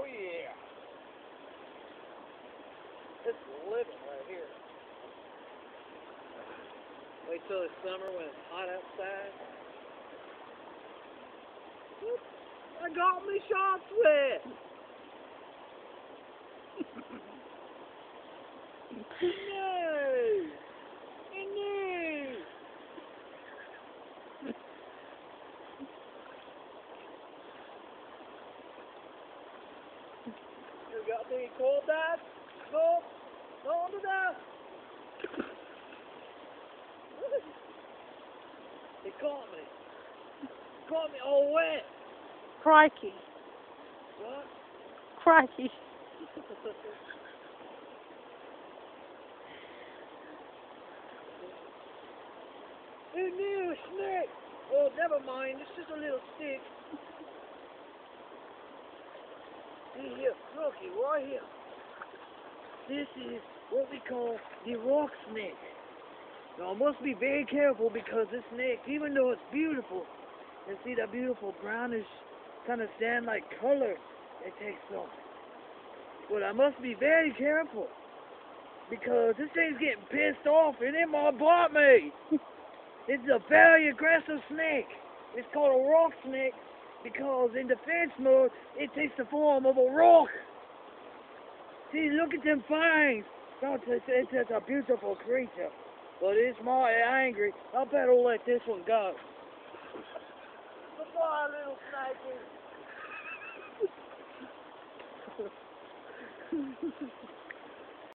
yeah. This is living right here. Wait till the summer when it's hot outside. Whoop, I got me shorts wet. No. No. You got me cold, Dad? No. No, do that. They caught me. Caught me all wet. Crikey. What? Crikey. Who knew? A snake. Oh, never mind. It's just a little stick. See here. Looky, right here. This is what we call the rock snake. Now, I must be very careful because this snake, even though it's beautiful, you see that beautiful brownish kind of sand-like color it takes on. But I must be very careful because this thing's getting pissed off and it might bite me. It's a very aggressive snake. It's called a rock snake because in defense mode, it takes the form of a rock. See, look at them fangs. It's a beautiful creature, but it's mighty angry. I better let this one go. Goodbye, little snakey.